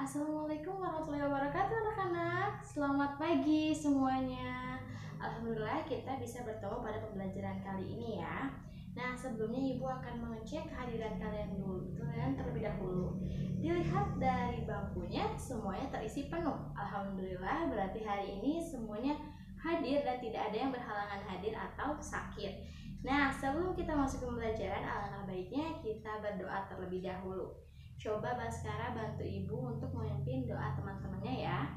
Assalamualaikum warahmatullahi wabarakatuh anak-anak. Selamat pagi semuanya. Alhamdulillah kita bisa bertemu pada pembelajaran kali ini ya. Nah, sebelumnya Ibu akan mengecek kehadiran kalian terlebih dahulu. Dilihat dari bangkunya semuanya terisi penuh. Alhamdulillah, berarti hari ini semuanya hadir dan tidak ada yang berhalangan hadir atau sakit. Nah, sebelum kita masuk ke pembelajaran, alangkah baiknya kita berdoa terlebih dahulu. Coba Baskara bantu Ibu untuk memimpin doa teman-temannya ya.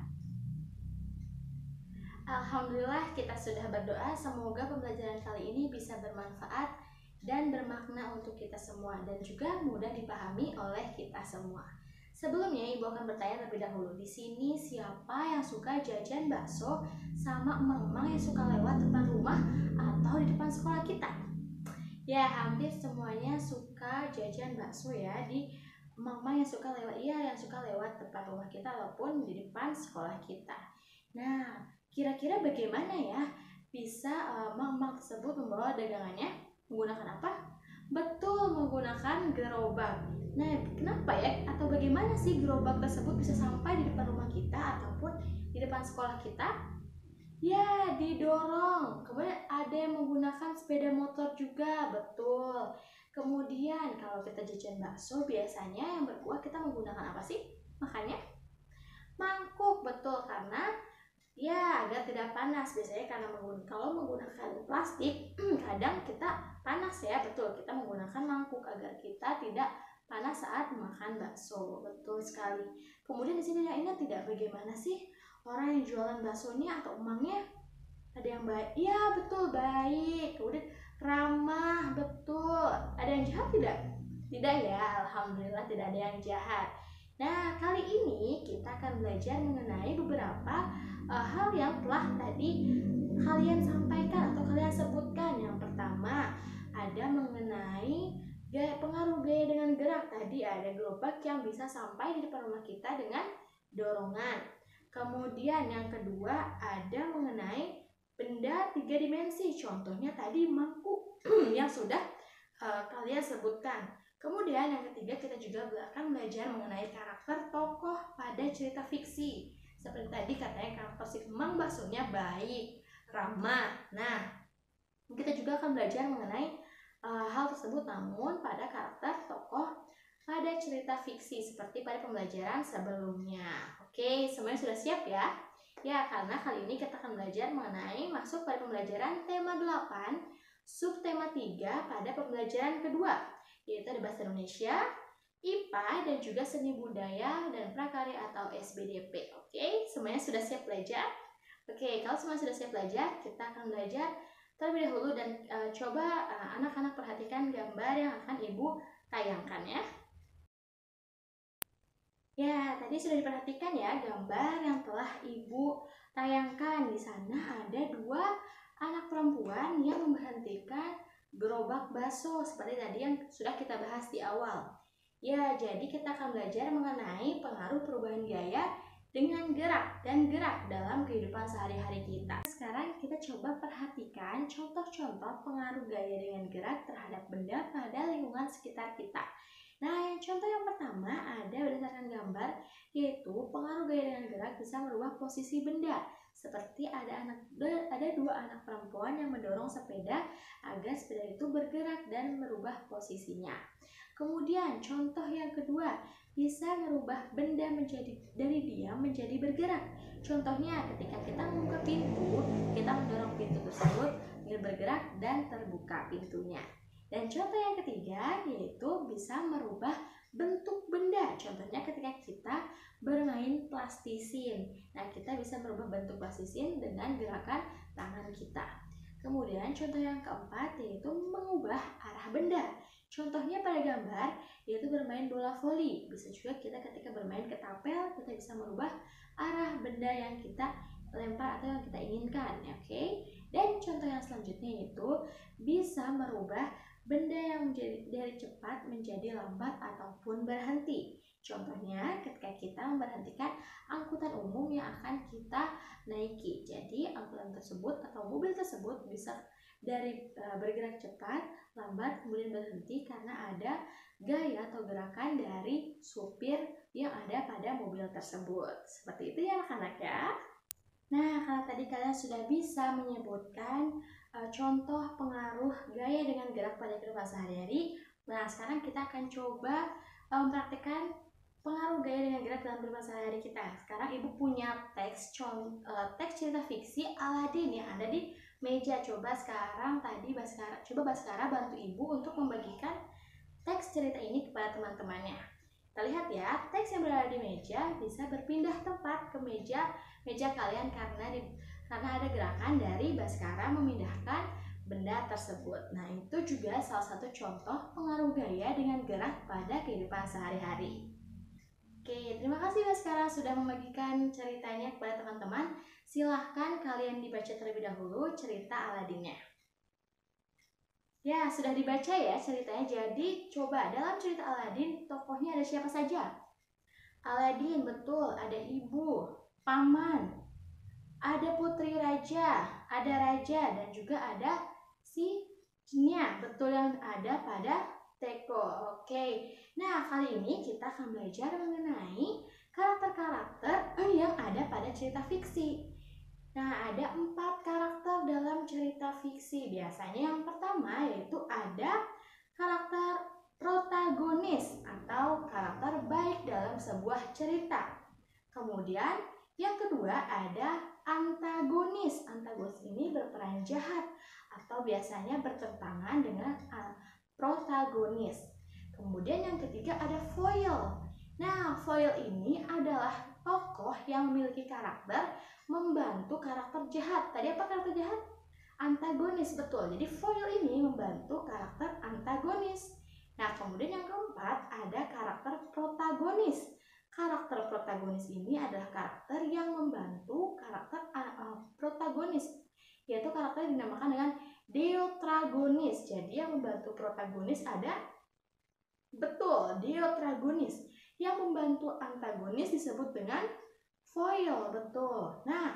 Alhamdulillah kita sudah berdoa, semoga pembelajaran kali ini bisa bermanfaat dan bermakna untuk kita semua dan juga mudah dipahami oleh kita semua. Sebelumnya Ibu akan bertanya terlebih dahulu, di sini siapa yang suka jajan bakso sama emang-emang yang suka lewat depan rumah atau di depan sekolah kita? Ya, hampir semuanya suka jajan bakso ya di mama yang suka lewat yang suka lewat depan rumah kita walaupun di depan sekolah kita. Nah, kira-kira bagaimana ya bisa mama tersebut membawa dagangannya menggunakan apa? Betul, menggunakan gerobak. Nah, kenapa ya? Atau bagaimana sih gerobak tersebut bisa sampai di depan rumah kita ataupun di depan sekolah kita? Ya, didorong. Kemudian ada yang menggunakan sepeda motor juga, betul. Kemudian kalau kita jajan bakso biasanya yang berkuah kita menggunakan apa sih? Makanya mangkuk, betul, karena ya agar tidak panas. Biasanya karena kalau menggunakan plastik kadang kita panas ya, betul. Kita menggunakan mangkuk agar kita tidak panas saat makan bakso, betul sekali. Kemudian di sini yang ingat tidak, bagaimana sih orang yang jualan baksonya atau emangnya? Ada yang baik, iya betul, baik. Kemudian ramah, betul. Ada yang jahat tidak? Tidak ya, alhamdulillah tidak ada yang jahat. Nah, kali ini kita akan belajar mengenai beberapa hal yang telah tadi kalian sampaikan atau kalian sebutkan. Yang pertama, ada mengenai pengaruh gaya dengan gerak. Tadi ada gerobak yang bisa sampai di depan rumah kita dengan dorongan. Kemudian yang kedua ada mengenai benda 3 dimensi. Contohnya tadi mangkuk yang sudah kalian sebutkan. Kemudian yang ketiga kita juga akan belajar mengenai karakter tokoh pada cerita fiksi. Seperti tadi katanya karakter si Kemang baksonya baik, ramah. Nah, kita juga akan belajar mengenai hal tersebut namun pada karakter tokoh pada cerita fiksi seperti pada pembelajaran sebelumnya. Oke, semuanya sudah siap ya? Ya, karena kali ini kita akan belajar mengenai masuk pada pembelajaran tema 8, subtema 3 pada pembelajaran kedua, yaitu ada bahasa Indonesia, IPA, dan juga seni budaya dan prakarya atau SBDP. Oke, semuanya sudah siap belajar? Oke, kalau semua sudah siap belajar, kita akan belajar terlebih dahulu dan coba anak-anak perhatikan gambar yang akan Ibu tayangkan ya. Ya, tadi sudah diperhatikan ya gambar yang telah Ibu tayangkan. Di sana ada 2 anak perempuan yang memberhentikan gerobak bakso seperti tadi yang sudah kita bahas di awal. Ya, jadi kita akan belajar mengenai pengaruh perubahan gaya dengan gerak dan gerak dalam kehidupan sehari-hari kita. Sekarang kita coba perhatikan contoh-contoh pengaruh gaya dengan gerak terhadap benda pada lingkungan sekitar kita. Nah, yang contoh yang pertama ada berdasarkan gambar, yaitu pengaruh gaya dengan gerak bisa merubah posisi benda. Seperti ada 2 anak perempuan yang mendorong sepeda agar sepeda itu bergerak dan merubah posisinya. Kemudian contoh yang kedua, bisa merubah benda dari diam menjadi bergerak. Contohnya ketika kita membuka pintu, kita mendorong pintu tersebut agar bergerak dan terbuka pintunya. Dan contoh yang ketiga yaitu bisa merubah bentuk benda. Contohnya ketika kita bermain plastisin. Nah, kita bisa merubah bentuk plastisin dengan gerakan tangan kita. Kemudian contoh yang keempat yaitu mengubah arah benda. Contohnya pada gambar yaitu bermain bola voli. Bisa juga kita ketika bermain ketapel, kita bisa merubah arah benda yang kita lempar atau yang kita inginkan. Oke? Dan contoh yang selanjutnya yaitu bisa merubah benda yang dari cepat menjadi lambat ataupun berhenti. Contohnya ketika kita memberhentikan angkutan umum yang akan kita naiki. Jadi angkutan tersebut atau mobil tersebut bisa dari bergerak cepat, lambat, kemudian berhenti karena ada gaya atau gerakan dari supir yang ada pada mobil tersebut. Seperti itu ya anak-anak ya. Nah, kalau tadi kalian sudah bisa menyebutkan contoh pengaruh gaya dengan gerak pada kehidupan sehari-hari, nah sekarang kita akan coba mempraktikkan pengaruh gaya dengan gerak dalam kehidupan sehari-hari kita. Sekarang Ibu punya teks cerita fiksi Aladin yang ada di meja. Coba sekarang Baskara bantu Ibu untuk membagikan teks cerita ini kepada teman-temannya. Kita lihat ya, teks yang berada di meja bisa berpindah tempat ke meja kalian karena ada gerakan dari Baskara memindahkan benda tersebut. Nah, itu juga salah satu contoh pengaruh gaya dengan gerak pada kehidupan sehari-hari. Oke, terima kasih Baskara sudah membagikan ceritanya kepada teman-teman. Silahkan kalian dibaca terlebih dahulu cerita Aladinnya. Ya, sudah dibaca ya ceritanya. Jadi, coba dalam cerita Aladin, tokohnya ada siapa saja? Aladin, betul, ada ibu, paman, ada putri raja, ada raja, dan juga ada si jinnya, betul, yang ada pada teko. Oke, nah kali ini kita akan belajar mengenai karakter-karakter yang ada pada cerita fiksi. Nah, ada 4 karakter dalam cerita fiksi. Biasanya yang pertama yaitu ada karakter protagonis atau karakter baik dalam sebuah cerita. Kemudian yang kedua ada antagonis. Antagonis ini berperan jahat atau biasanya bertentangan dengan protagonis. Kemudian yang ketiga ada foil. Nah, foil ini adalah tokoh yang memiliki karakter membantu karakter jahat. Tadi apa karakter jahat? Antagonis, betul. Jadi foil ini membantu karakter antagonis. Nah, kemudian yang keempat ada karakter protagonis. Karakter protagonis ini adalah karakter yang membantu karakter protagonis, yaitu karakter yang dinamakan dengan deuteragonis. Jadi yang membantu protagonis ada, betul, deuteragonis. Yang membantu antagonis disebut dengan foil, betul. Nah,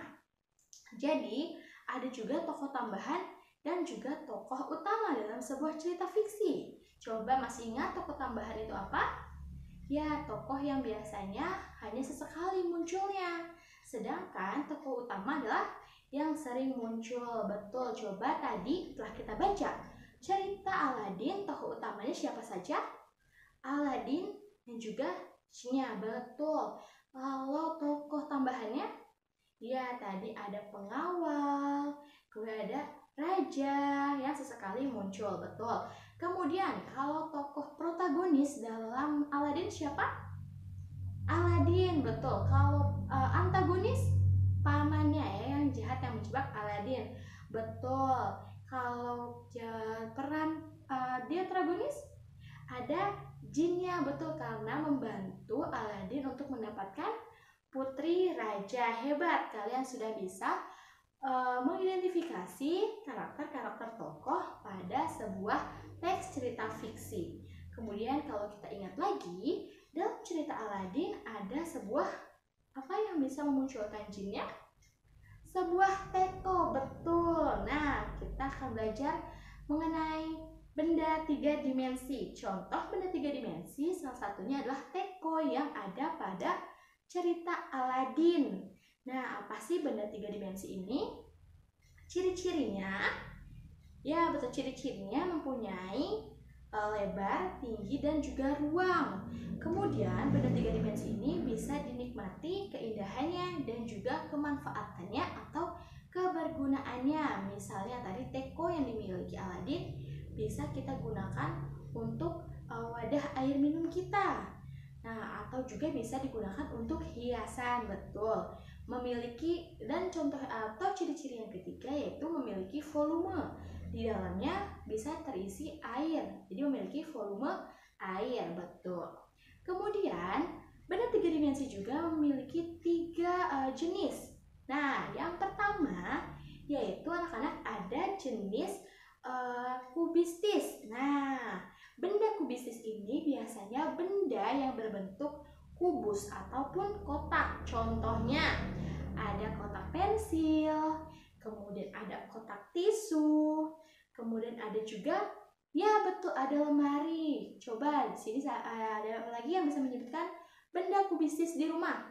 jadi ada juga tokoh tambahan dan juga tokoh utama dalam sebuah cerita fiksi. Coba masih ingat tokoh tambahan itu apa? Ya, tokoh yang biasanya hanya sesekali munculnya. Sedangkan tokoh utama adalah yang sering muncul. Betul, coba tadi telah kita baca cerita Aladin, tokoh utamanya siapa saja? Aladin dan juga jinnya, betul. Kalau tokoh tambahannya, ya tadi ada pengawal, kemudian ada raja yang sesekali muncul, betul. Kemudian kalau tokoh protagonis dalam Aladin siapa? Aladin, betul. Kalau antagonis, pamannya ya, yang jahat yang menjebak Aladin, betul. Kalau peran deuteragonis ada jinnya, betul, karena membantu Aladin untuk mendapatkan putri raja. Hebat, kalian sudah bisa mengidentifikasi karakter-karakter tokoh pada sebuah teks cerita fiksi. Kemudian kalau kita ingat lagi, dalam cerita Aladin ada sebuah apa yang bisa memunculkan jinnya? Sebuah teko, betul. Nah, kita akan belajar mengenai benda 3 dimensi. Contoh benda 3 dimensi salah satunya adalah teko yang ada pada cerita Aladin. Nah, apa sih benda 3 dimensi ini? Ciri-cirinya, ya betul, ciri-cirinya mempunyai lebar, tinggi, dan juga ruang. Kemudian benda 3 dimensi ini bisa dinikmati keindahannya dan juga kemanfaatannya atau kebergunaannya. Misalnya tadi teko yang dimiliki Aladin bisa kita gunakan untuk wadah air minum kita. Nah, atau juga bisa digunakan untuk hiasan, betul. Memiliki, dan contoh atau ciri-ciri yang ketiga yaitu memiliki volume. Di dalamnya bisa terisi air, jadi memiliki volume air, betul. Kemudian benda 3 dimensi juga memiliki 3 jenis. Nah, yang pertama yaitu anak-anak ada jenis kubistis. Nah, benda kubistis ini biasanya benda yang berbentuk kubus ataupun kotak. Contohnya ada kotak pensil, kemudian ada kotak tisu, Kemudian ada juga, ya betul, ada lemari. Coba di sini ada lagi yang bisa menyebutkan benda kubistis di rumah.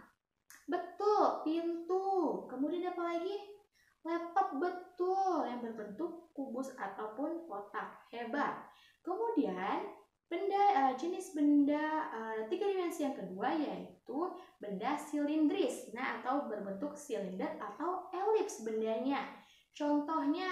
Betul, pintu. Kemudian apa lagi? Laptop, betul, yang berbentuk kubus ataupun kotak. Hebat. Kemudian jenis benda 3 dimensi yang kedua yaitu benda silindris. Nah, atau berbentuk silinder atau elips bendanya. Contohnya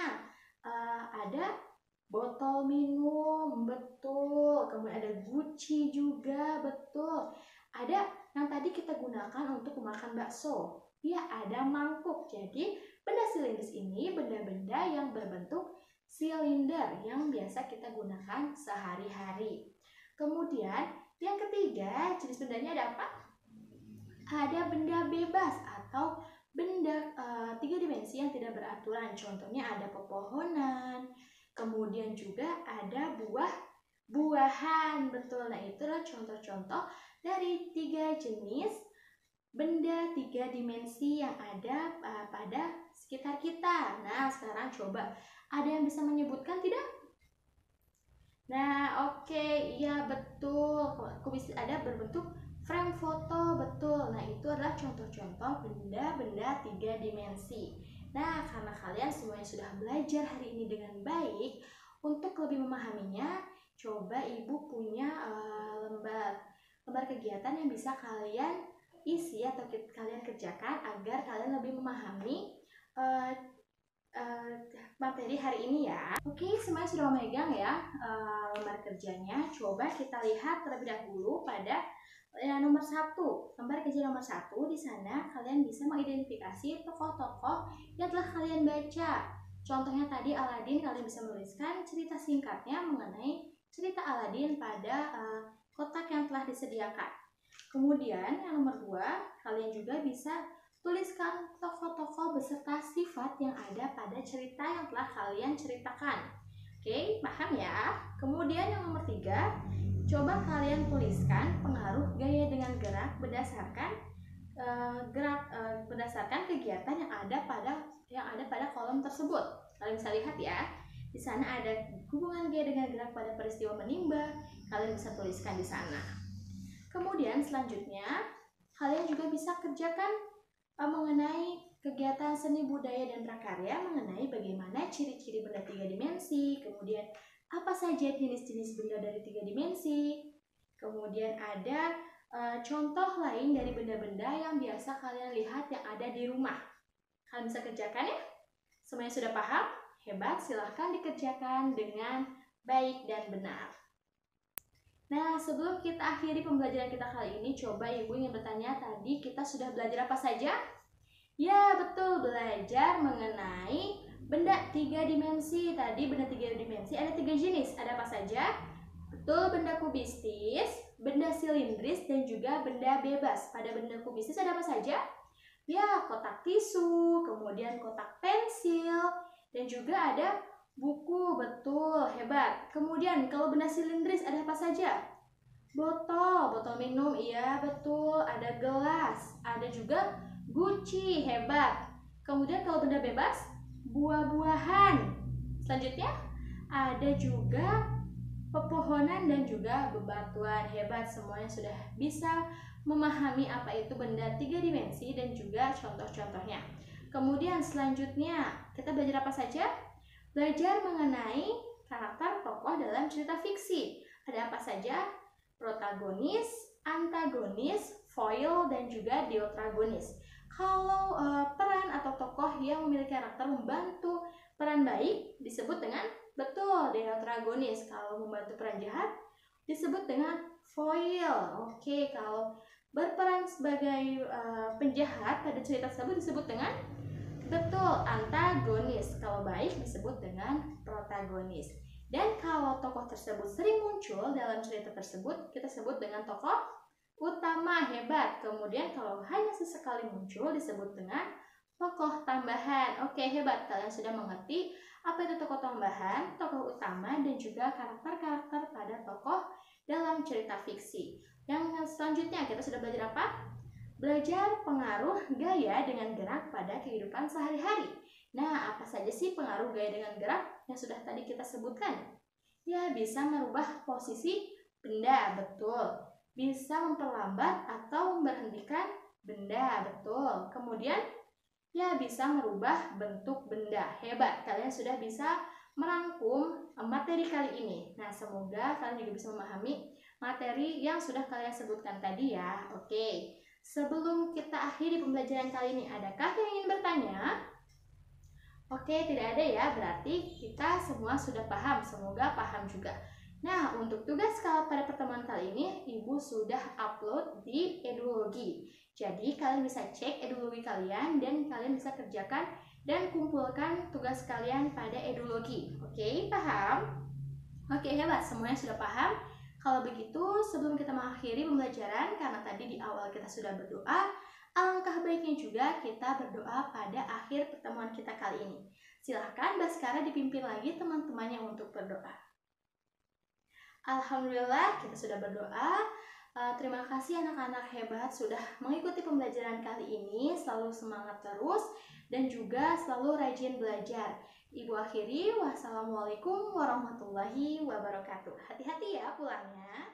ada botol minum, betul. Kemudian ada guci juga, betul. Ada yang tadi kita gunakan untuk memakan bakso. Ya, ada mangkuk. Jadi, benda silindris ini benda-benda yang berbentuk silinder yang biasa kita gunakan sehari-hari. Kemudian, yang ketiga, jenis bendanya ada apa? Ada benda bebas atau benda 3 dimensi yang tidak beraturan. Contohnya ada pepohonan, kemudian juga ada buah-buahan. Betul, nah itulah contoh-contoh dari 3 jenis benda 3 dimensi yang ada pada sekitar kita. Nah, sekarang coba, ada yang bisa menyebutkan tidak? Nah, oke, iya betul. Kubis ada berbentuk frame foto, betul. Nah, itu adalah contoh-contoh benda-benda 3 dimensi. Nah, karena kalian semuanya sudah belajar hari ini dengan baik, untuk lebih memahaminya, coba Ibu punya lembar kegiatan yang bisa kalian isi atau kalian kerjakan agar kalian lebih memahami materi hari ini ya. Oke, semuanya sudah memegang ya lembar kerjanya. Coba kita lihat terlebih dahulu pada nomor 1. Lembar kerja nomor 1, di sana kalian bisa mengidentifikasi tokoh-tokoh yang telah kalian baca. Contohnya tadi Aladin, kalian bisa menuliskan cerita singkatnya mengenai cerita Aladin pada kotak yang telah disediakan. Kemudian yang nomor 2, kalian juga bisa tuliskan tokoh-tokoh beserta sifat yang ada pada cerita yang telah kalian ceritakan. Oke, paham ya? Kemudian yang nomor 3, coba kalian tuliskan pengaruh gaya dengan gerak berdasarkan berdasarkan kegiatan yang ada pada kolom tersebut. Kalian bisa lihat ya. Di sana ada hubungan gaya dengan gerak pada peristiwa menimba. Kalian bisa tuliskan di sana. Kemudian selanjutnya, kalian juga bisa kerjakan mengenai kegiatan seni budaya dan prakarya, mengenai bagaimana ciri-ciri benda 3 dimensi, kemudian apa saja jenis-jenis benda dari 3 dimensi, kemudian ada contoh lain dari benda-benda yang biasa kalian lihat yang ada di rumah. Kalian bisa kerjakan ya? Semuanya sudah paham? Hebat, silahkan dikerjakan dengan baik dan benar. Nah, sebelum kita akhiri pembelajaran kita kali ini, coba Ibu ingin bertanya, tadi kita sudah belajar apa saja? Ya, betul, belajar mengenai benda 3 dimensi. Tadi benda 3 dimensi ada 3 jenis. Ada apa saja? Betul, benda kubistis, benda silindris, dan juga benda bebas. Pada benda kubistis ada apa saja? Ya, kotak tisu, kemudian kotak pensil, dan juga ada buku. Betul, hebat. Kemudian kalau benda silindris ada apa saja? Botol minum, iya betul. Ada gelas, ada juga guci, hebat. Kemudian kalau benda bebas, buah-buahan. Selanjutnya ada juga pepohonan dan juga bebatuan. Hebat, semuanya sudah bisa memahami apa itu benda 3 dimensi dan juga contoh-contohnya. Kemudian selanjutnya kita belajar apa saja? Belajar mengenai karakter tokoh dalam cerita fiksi. Ada apa saja? Protagonis, antagonis, foil, dan juga deuteragonis. Kalau peran atau tokoh yang memiliki karakter membantu peran baik disebut dengan betul deuteragonis. Kalau membantu peran jahat disebut dengan foil. Oke, kalau berperan sebagai penjahat pada cerita tersebut disebut dengan betul antagonis. Kalau baik disebut dengan protagonis. Dan kalau tokoh tersebut sering muncul dalam cerita tersebut, kita sebut dengan tokoh utama. Hebat. Kemudian kalau hanya sesekali muncul disebut dengan tokoh tambahan. Oke, hebat. Kalian sudah mengerti apa itu tokoh tambahan, tokoh utama, dan juga karakter-karakter pada tokoh dalam cerita fiksi. Yang selanjutnya kita sudah belajar apa? Belajar pengaruh gaya dengan gerak pada kehidupan sehari-hari. Nah, apa saja sih pengaruh gaya dengan gerak? yang sudah tadi kita sebutkan? Ya, bisa merubah posisi benda, betul. Bisa memperlambat atau memberhentikan benda, betul. Kemudian, ya bisa merubah bentuk benda. Hebat, kalian sudah bisa merangkum materi kali ini. Nah, semoga kalian juga bisa memahami materi yang sudah kalian sebutkan tadi ya. Oke, sebelum kita akhiri pembelajaran kali ini, adakah yang ingin bertanya? Oke, tidak ada ya, berarti kita semua sudah paham, semoga paham juga. Nah, untuk tugas pada pertemuan kali ini, Ibu sudah upload di Edulogi. Jadi, kalian bisa cek Edulogi kalian dan kalian bisa kerjakan dan kumpulkan tugas kalian pada Edulogi. Oke, paham? Oke, hebat, semuanya sudah paham. Kalau begitu, sebelum kita mengakhiri pembelajaran, karena tadi di awal kita sudah berdoa, alangkah baiknya juga kita berdoa pada akhir pertemuan kita kali ini. Silahkan Baskara dipimpin lagi teman-temannya untuk berdoa. Alhamdulillah kita sudah berdoa. Terima kasih anak-anak hebat sudah mengikuti pembelajaran kali ini. Selalu semangat terus dan juga selalu rajin belajar. Ibu akhiri, wassalamualaikum warahmatullahi wabarakatuh. Hati-hati ya pulangnya.